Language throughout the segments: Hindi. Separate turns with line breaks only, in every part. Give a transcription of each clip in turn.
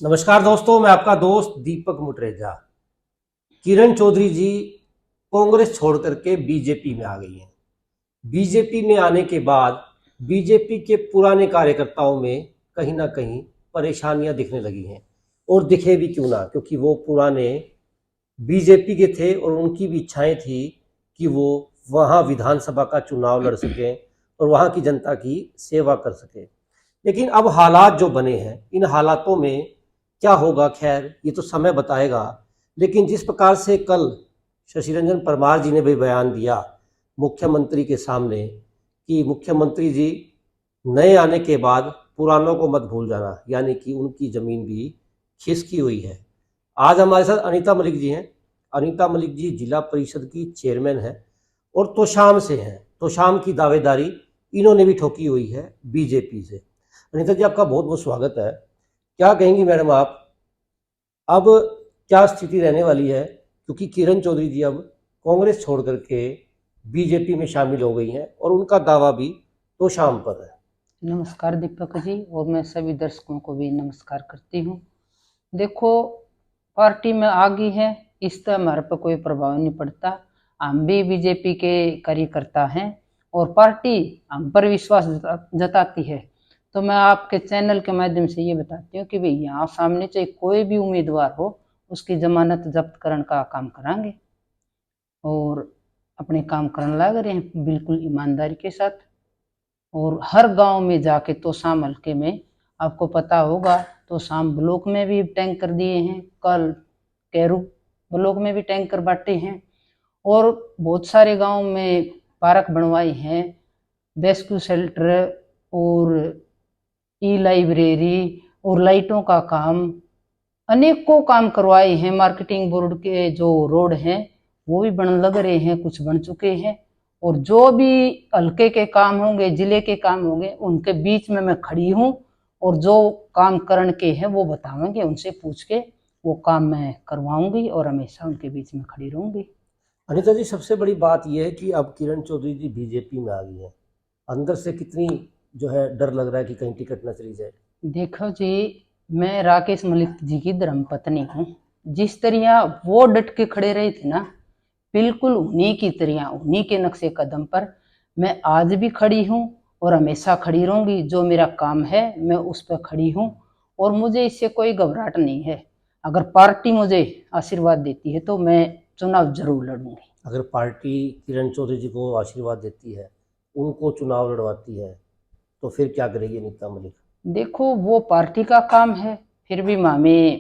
नमस्कार दोस्तों, मैं आपका दोस्त दीपक मुटरेजा। किरण चौधरी जी कांग्रेस छोड़ करके बीजेपी में आ गई हैं। बीजेपी में आने के बाद बीजेपी के पुराने कार्यकर्ताओं में कहीं ना कहीं परेशानियां दिखने लगी हैं। और दिखे भी क्यों ना, क्योंकि वो पुराने बीजेपी के थे और उनकी भी इच्छाएं थी कि वो वहाँ विधानसभा का चुनाव लड़ सकें और वहाँ की जनता की सेवा कर सकें। लेकिन अब हालात जो बने हैं, इन हालातों में क्या होगा, खैर ये तो समय बताएगा। लेकिन जिस प्रकार से कल शशि रंजन परमार जी ने भी बयान दिया मुख्यमंत्री के सामने कि मुख्यमंत्री जी नए आने के बाद पुरानों को मत भूल जाना, यानी कि उनकी ज़मीन भी खिसकी हुई है। आज हमारे साथ अनीता मलिक जी हैं। अनीता मलिक जी जिला परिषद की चेयरमैन हैं और तोशाम से हैं। तोशाम की दावेदारी इन्होंने भी ठोकी हुई है बीजेपी से। अनीता जी, आपका बहुत बहुत स्वागत है। क्या कहेंगी मैडम आप, अब क्या स्थिति रहने वाली है, क्योंकि किरण चौधरी जी अब कांग्रेस छोड़ करके बीजेपी में शामिल हो गई हैं और उनका दावा भी तोशाम पर है।
नमस्कार दीपक जी, और मैं सभी दर्शकों को भी नमस्कार करती हूँ। देखो, पार्टी में आ गई है, इससे हमारे पर कोई प्रभाव नहीं पड़ता। हम भी बीजेपी के कार्यकर्ता हैं और पार्टी हम पर विश्वास जताती है। तो मैं आपके चैनल के माध्यम से ये बताती हूँ कि भाई यहाँ सामने चाहे कोई भी उम्मीदवार हो, उसकी जमानत जब्त करने का काम करांगे और अपने काम करने लग रहे हैं बिल्कुल ईमानदारी के साथ। और हर गांव में जाके तोशाम हल्के में आपको पता होगा, तोशाम ब्लॉक में भी टैंकर दिए हैं, कल कैरू ब्लॉक में भी टैंकर बांटे हैं और बहुत सारे गांव में पार्क बनवाए हैं, रेस्क्यू शेल्टर और ई लाइब्रेरी और लाइटों का काम, अनेकों काम करवाए हैं। मार्केटिंग बोर्ड के जो रोड हैं वो भी बन लग रहे हैं, कुछ बन चुके हैं। और जो भी हल्के के काम होंगे, जिले के काम होंगे, उनके बीच में मैं खड़ी हूँ और जो काम करण के हैं वो बतावेंगे, उनसे पूछ के वो काम मैं करवाऊंगी और हमेशा उनके बीच में खड़ी रहूंगी।
अनीता जी, सबसे बड़ी बात यह है कि अब किरण चौधरी जी बीजेपी में आ गई हैं। अंदर से कितनी जो है डर लग रहा है कि कहीं टिकट न चली जाए।
देखो जी, मैं राकेश मलिक जी की धर्मपत्नी हूँ। जिस तरह वो डट के खड़े रहे थे ना, बिल्कुल उन्हीं की तरह, उन्हीं के नक्शे कदम पर मैं आज भी खड़ी हूँ और हमेशा खड़ी रहूंगी। जो मेरा काम है मैं उस पर खड़ी हूँ और मुझे इससे कोई घबराहट नहीं है। अगर पार्टी मुझे आशीर्वाद देती है तो मैं चुनाव जरूर लड़ूंगी।
अगर पार्टी किरण चौधरी जी को आशीर्वाद देती है, उनको चुनाव लड़वाती है, तो फिर क्या करेगी अनीता मलिक?
देखो, वो पार्टी का काम है। फिर भी मामे,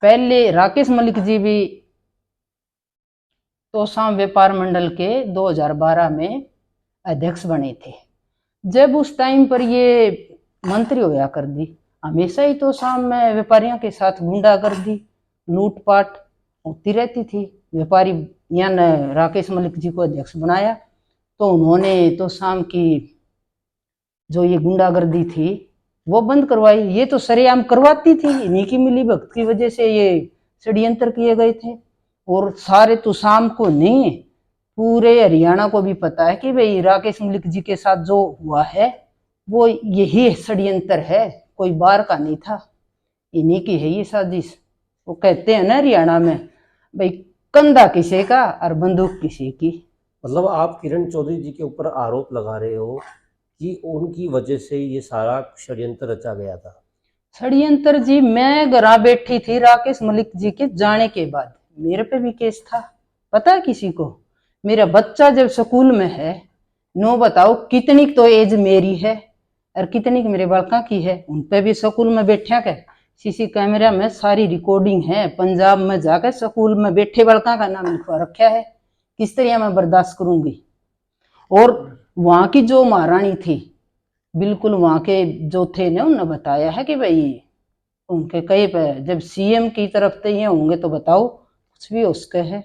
पहले राकेश मलिक जी भी तोशाम व्यापार मंडल के 2012 में अध्यक्ष बने थे। जब उस टाइम पर ये मंत्री होया कर दी, हमेशा ही तोशाम में व्यापारियों के साथ गुंडागर्दी, लूटपाट होती रहती थी। व्यापारी यहाँ राकेश मलिक जी को अध्यक्ष बनाया तो उन्होंने तोशाम की जो ये गुंडागर्दी थी वो बंद करवाई। ये तो सरेआम करवाती थी, इन्हीं की मिली भगत की वजह से ये षड्यंत्र किए गए थे। और सारे तोशाम को नहीं, पूरे हरियाणा को भी पता है कि भाई राकेश मलिक जी के साथ जो हुआ है वो यही षड्यंत्र है, कोई बाहर का नहीं था, इन्हीं की है ये साजिश। वो कहते हैं ना हरियाणा में, भाई कंधा किसी का और बंदूक किसी की।
मतलब आप किरण चौधरी जी के ऊपर आरोप लगा रहे हो कि उनकी वजह से ये सारा षड्यंत्र रचा गया था?
षड्यंत्र जी, मैं घर बैठी थी राकेश मलिक जी के जाने के बाद, मेरे पे भी केस था। पता है किसी को? मेरा बच्चा जब स्कूल में है, नो बताओ कितनी तो एज मेरी है और कितनी मेरे बालका की है, उन पे भी स्कूल में बैठा के सीसी कैमरा में सारी रिकॉर्डिंग है। पंजाब में जाकर स्कूल में बैठे बालका का नाम लिखवा रखा है। किस तरह मैं बर्दाश्त करूंगी? और वहां की जो महारानी थी, बिल्कुल वहां के जो थे ने उन्होंने बताया है कि भाई उनके कहीं पे जब सीएम की तरफ से ये होंगे तो बताओ कुछ भी उसके है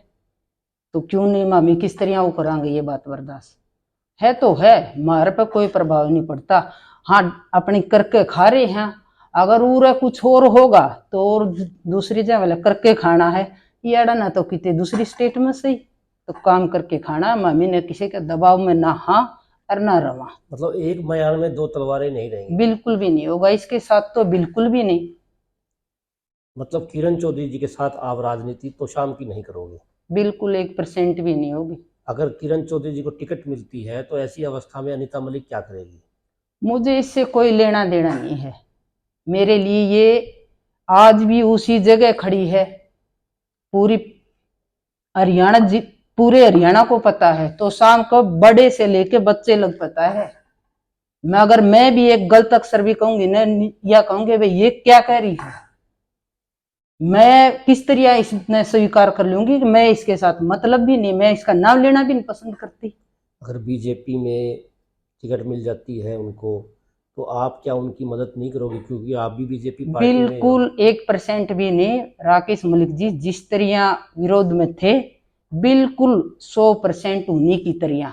तो क्यों नहीं मामी, किस तरह वो करांगे ये बात बर्दाश्त? है तो है, हमारे पे कोई प्रभाव नहीं पड़ता। हाँ, अपनी करके खा रहे हैं। अगर उरा कुछ और होगा तो और दूसरी जगह वाला करके खाना है, ये ना तो कितने दूसरी स्टेट में सही तो काम करके खाना। मामी ने किसी के दबाव में ना हाँ और ना रवा।
मतलब एक म्यान में दो तलवारें नहीं रहेंगी।
बिल्कुल भी नहीं होगा इसके साथ, तो बिल्कुल भी नहीं।
मतलब किरण चौधरी जी के साथ आप राजनीति तो शाम की नहीं करोगे?
बिल्कुल 1% भी नहीं होगी।
अगर किरण चौधरी जी को टिकट मिलती है तो ऐसी अवस्था में अनीता मलिक क्या करेगी?
मुझे इससे कोई लेना देना नहीं है। मेरे लिए ये आज भी उसी जगह खड़ी है। पूरी हरियाणा जी, पूरे हरियाणा को पता है, तो शाम को बड़े से लेके बच्चे लोग पता है। अगर मैं भी एक गलत अक्षर भी कहूंगी ना, या कहूंगे भाई ये क्या कह रही है, मैं किस तरह इसने स्वीकार कर लूंगी कि मैं इसके साथ मतलब भी नहीं, मैं इसका नाम लेना भी नहीं पसंद करती।
अगर बीजेपी में टिकट मिल जाती है उनको, तो आप क्या उनकी मदद नहीं करोगे, क्योंकि आप भी बीजेपी पार्टी में हो?
बिल्कुल 1% भी नहीं। राकेश मलिक जी जिस तरह विरोध में थे, बिल्कुल 100% उन्हीं की तरह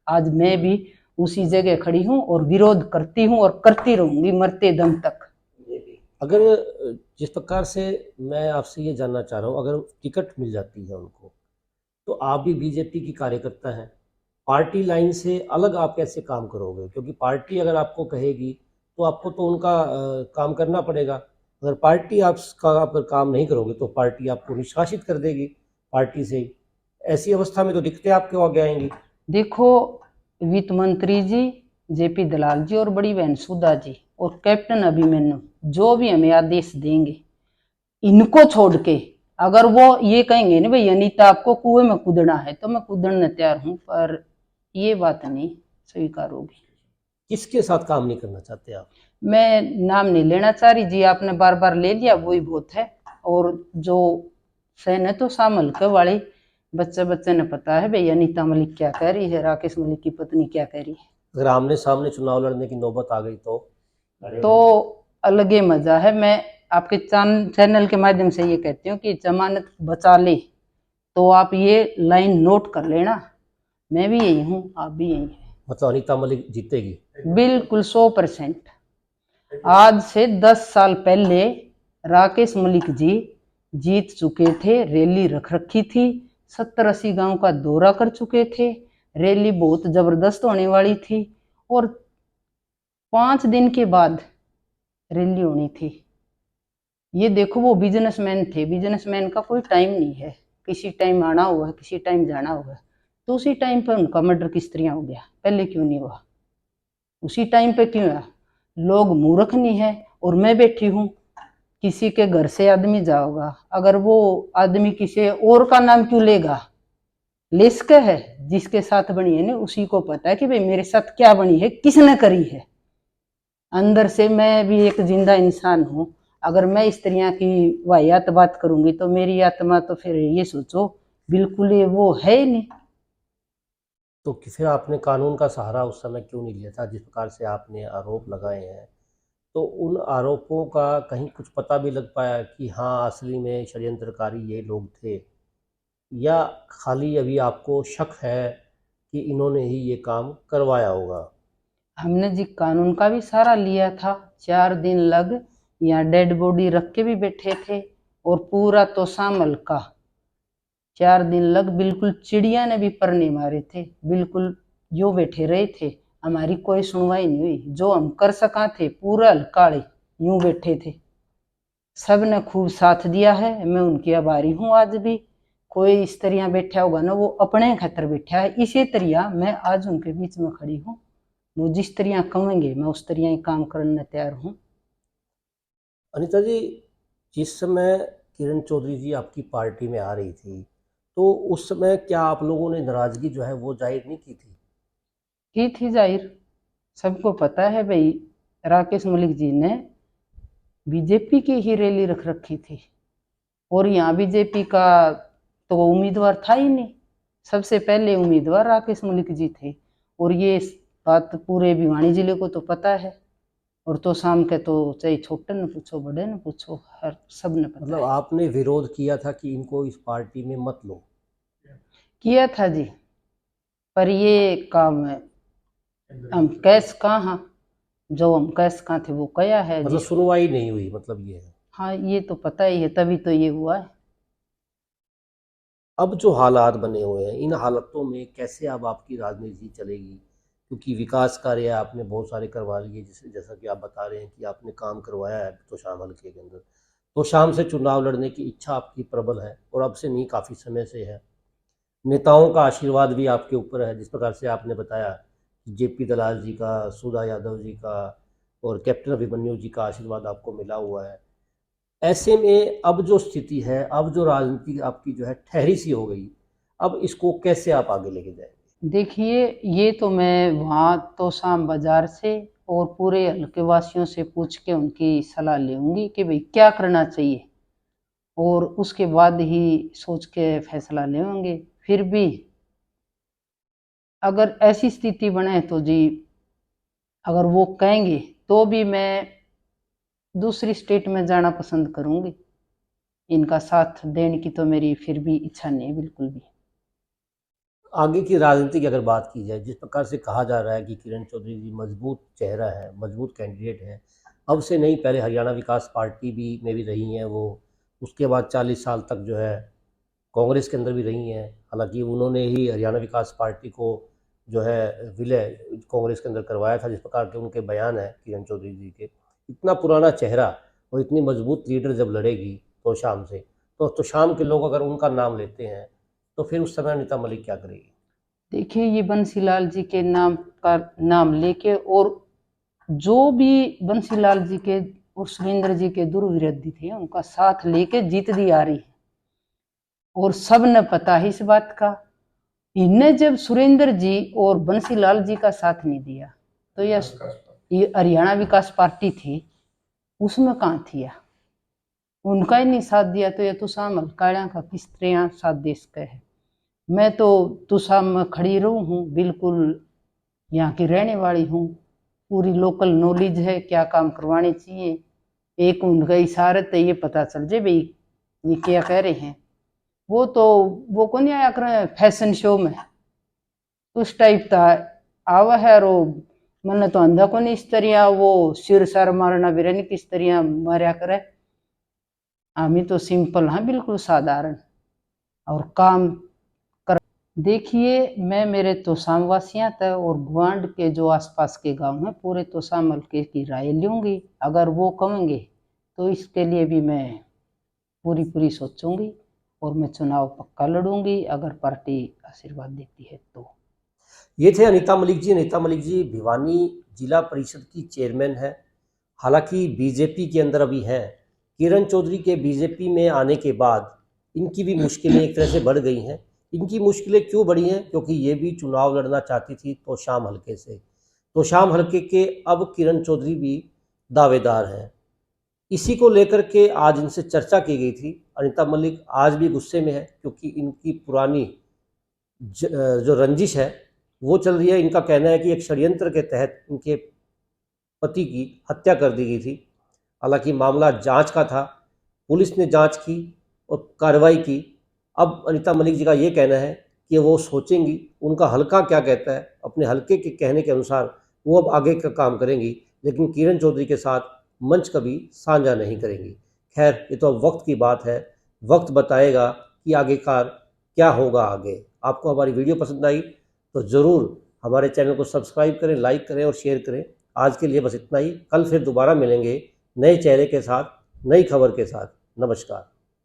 आज मैं भी उसी जगह खड़ी हूँ और विरोध करती हूँ और करती रहूंगी मरते दम तक।
अगर जिस प्रकार से मैं आपसे ये जानना चाह रहा हूँ, अगर टिकट मिल जाती है उनको, तो आप भी बीजेपी की कार्यकर्ता हैं, पार्टी लाइन से अलग आप कैसे काम करोगे? क्योंकि पार्टी अगर आपको कहेगी तो आपको तो उनका काम करना पड़ेगा। अगर पार्टी आपका अगर काम नहीं करोगे तो पार्टी आपको निष्कासित कर देगी पार्टी से ही। ऐसी अवस्था में तो दिक्कतें आपके आगे आएंगी।
देखो, वित्त मंत्री जी जेपी दलाल जी और बड़ी बहन सुधा जी और कैप्टन अभिमन्यु जो भी हमें आदेश देंगे, इनको छोड़ के अगर वो ये कहेंगे ना भाई अनीता आपको कुएं में कूदना है, तो मैं कूदने तैयार हूं, पर ये बात नहीं स्वीकार होगी।
किसके साथ काम नहीं करना चाहते आप?
मैं नाम नहीं लेना चाह रही जी, आपने बार बार ले लिया वही बहुत है। और जो फैन है तो शामिल के वाले बच्चे बच्चे ने पता है भाई अनीता मलिक क्या कह रही है, राकेश मलिक की पत्नी क्या कह रही है।
अगर आमने सामने चुनाव लड़ने की नौबत आ गई
तो अलग ही मजा है। मैं आपके चैनल के माध्यम से ये कहती हूँ कि जमानत बचा ले, तो आप ये लाइन नोट कर लेना। मैं भी यही हूँ, आप भी यही है।
मतलब अनीता मलिक जीतेगी?
बिल्कुल 100%। आज से 10 साल पहले राकेश मलिक जी जीत चुके थे, रैली रख रखी थी, 70-80 गांव का दौरा कर चुके थे, रैली बहुत जबरदस्त होने वाली थी और 5 दिन के बाद रैली होनी थी। ये देखो वो बिजनेसमैन थे, बिजनेसमैन का कोई टाइम नहीं है, किसी टाइम आना हुआ है, किसी टाइम जाना हुआ है। तो उसी टाइम पे उनका मर्डर किस तरह हो गया, पहले क्यों नहीं हुआ? उसी टाइम पे क्यों हुआ? लोग मूर्ख नहीं है। और मैं बैठी हूँ, किसी के घर से आदमी जाओगा, अगर वो आदमी किसी और का नाम क्यों लेगा? लिस्क है, जिसके साथ बनी है ना उसी को पता है कि भाई मेरे साथ क्या बनी है, किसने करी है। अंदर से मैं भी एक जिंदा इंसान हूँ। अगर मैं इस तरह की वाहियात बात करूंगी तो मेरी आत्मा तो फिर ये सोचो बिल्कुल ही वो है ही नहीं।
तो फिर आपने कानून का सहारा उस समय क्यों नहीं लिया था? जिस प्रकार से आपने आरोप लगाए हैं, तो उन आरोपों का कहीं कुछ पता भी लग पाया कि हाँ असली में षड्यंत्रकारी ये लोग थे, या खाली अभी आपको शक है कि इन्होंने ही ये काम करवाया होगा?
हमने जी कानून का भी सहारा लिया था। 4 दिन लग यहाँ डेड बॉडी रख के भी बैठे थे और पूरा तो शामल का 4 दिन लग बिल्कुल चिड़िया ने भी पर नहीं मारे थे, बिल्कुल जो बैठे रहे थे। हमारी कोई सुनवाई नहीं हुई, जो हम कर सका थे पूरा हल्काड़े यूं बैठे थे। सब ने खूब साथ दिया है, मैं उनकी आभारी हूँ। आज भी कोई इस तरह बैठा होगा ना वो अपने खतर बैठा है, इसी तरह मैं आज उनके बीच में खड़ी हूँ। वो जिस तरह कहेंगे मैं उस तरह ही काम करने तैयार हूँ।
अनीता जी, जिस समय किरण चौधरी जी आपकी पार्टी में आ रही थी, तो उस समय क्या आप लोगों ने नाराजगी जो है वो जाहिर नहीं की थी?
की थी जाहिर, सबको पता है भाई राकेश मलिक जी ने बीजेपी की ही रैली रख रखी थी और यहाँ बीजेपी का तो उम्मीदवार था ही नहीं। सबसे पहले उम्मीदवार राकेश मलिक जी थे और ये बात पूरे भिवानी जिले को तो पता है। और तो शाम के तो चाहे छोटे न पूछो बड़े न पूछो, हर सब ने पता
मतलब
है।
आपने विरोध किया था कि इनको इस पार्टी में मत लो?
किया था जी, पर ये काम है हम कैस कहाँ, जो हम कैस कहाँ थे वो कया है
मतलब
जिस।
सुनवाई नहीं हुई, मतलब ये है।
हाँ ये तो पता ही है, तभी तो ये हुआ है।
अब जो हालात बने हुए हैं, इन हालातों में कैसे अब आपकी राजनीति चलेगी? क्योंकि विकास कार्य आपने बहुत सारे करवा लिए, जैसे जैसा कि आप बता रहे हैं कि आपने काम करवाया है तो शाम हल्के के अंदर, तो शाम से चुनाव लड़ने की इच्छा आपकी प्रबल है और अब से नहीं, काफ़ी समय से है। नेताओं का आशीर्वाद भी आपके ऊपर है, जिस प्रकार से आपने बताया कि जेपी दलाल जी का, सुधा यादव जी का और कैप्टन अभिमन्यु जी का आशीर्वाद आपको मिला हुआ है। ऐसे में अब जो स्थिति है, अब जो राजनीति आपकी जो है ठहरी सी हो गई, अब इसको कैसे आप आगे लेके जाएंगे?
देखिए, ये तो मैं वहाँ तोशाम बाजार से और पूरे हल्के वासियों से पूछ के उनकी सलाह लूँगी कि भाई क्या करना चाहिए, और उसके बाद ही सोच के फैसला लेंगे। फिर भी अगर ऐसी स्थिति बने तो जी, अगर वो कहेंगे तो भी मैं दूसरी स्टेट में जाना पसंद करूँगी। इनका साथ देने की तो मेरी फिर भी इच्छा नहीं है बिल्कुल भी।
आगे की राजनीति की अगर बात की जाए, जिस प्रकार से कहा जा रहा है कि किरण चौधरी जी मजबूत चेहरा है, मजबूत कैंडिडेट है, अब से नहीं, पहले हरियाणा विकास पार्टी भी में भी रही हैं वो, उसके बाद 40 साल तक जो है कांग्रेस के अंदर भी रही हैं। हालांकि उन्होंने ही हरियाणा विकास पार्टी को जो है विलय कांग्रेस के अंदर करवाया था, जिस प्रकार के उनके बयान है किरण चौधरी जी के। इतना पुराना चेहरा और इतनी मजबूत लीडर जब लड़ेगी तो शाम से, तो शाम के लोग अगर उनका नाम लेते हैं तो फिर उस समय अनीता मलिक क्या करेगी?
देखिए, ये बंसीलाल जी के नाम का नाम लेके, और जो भी बंसीलाल जी के और सुरेंद्र जी के दुर्विरोधी थे उनका साथ लेके जीत दी आ रही है, और सब ने पता है इस बात का। इनने जब सुरेंद्र जी और बंसीलाल जी का साथ नहीं दिया तो ये हरियाणा विकास पार्टी थी, उसमें कहाँ थी या उनका ही नहीं साथ दिया, तो ये तो शाम हल्काड़ा का किस तरह साथ दे सकते है। मैं तो तुषाम में खड़ी रहूं हूँ, बिल्कुल यहाँ की रहने वाली हूँ, पूरी लोकल नॉलेज है क्या काम करवाने चाहिए। एक उनका इशारत है, ये पता चल जाए भाई ये क्या कह रहे हैं। वो तो वो कौन आया कर फैशन शो में उस टाइप का आवा है, रो मन तो अंधा को नहीं इस तरह वो सिर सर मारना भी रहने किस तरह मारा करे। हमें तो सिंपल हाँ, बिल्कुल साधारण और काम। देखिए, मैं मेरे तोशाम वासियाँ तक और गुआंढ के जो आसपास के गांव हैं पूरे तोशाम हल्के की राय लूँगी। अगर वो कहेंगे तो इसके लिए भी मैं पूरी पूरी सोचूंगी और मैं चुनाव पक्का लड़ूंगी, अगर पार्टी आशीर्वाद देती है तो।
ये थे अनीता मलिक जी। अनीता मलिक जी भिवानी जिला परिषद की चेयरमैन है, हालांकि बीजेपी के अंदर अभी हैं। किरण चौधरी के बीजेपी में आने के बाद इनकी भी मुश्किलें एक तरह से बढ़ गई हैं। इनकी मुश्किलें क्यों बढ़ी हैं? क्योंकि ये भी चुनाव लड़ना चाहती थी तोशाम हलके से। तोशाम हलके के अब किरण चौधरी भी दावेदार हैं। इसी को लेकर के आज इनसे चर्चा की गई थी। अनीता मलिक आज भी गुस्से में है, क्योंकि इनकी पुरानी जो रंजिश है वो चल रही है। इनका कहना है कि एक षड्यंत्र के तहत इनके पति की हत्या कर दी गई थी। हालांकि मामला जांच का था, पुलिस ने जांच की और कार्रवाई की। अब अनीता मलिक जी का ये कहना है कि वो सोचेंगी, उनका हलका क्या कहता है, अपने हलके के कहने के अनुसार वो अब आगे का काम करेंगी, लेकिन किरण चौधरी के साथ मंच कभी साझा नहीं करेंगी। खैर, ये तो अब वक्त की बात है, वक्त बताएगा कि आगेकार क्या होगा आगे। आपको हमारी वीडियो पसंद आई तो ज़रूर हमारे चैनल को सब्सक्राइब करें, लाइक करें और शेयर करें। आज के लिए बस इतना ही। कल फिर दोबारा मिलेंगे नए चेहरे के साथ, नई खबर के साथ। नमस्कार।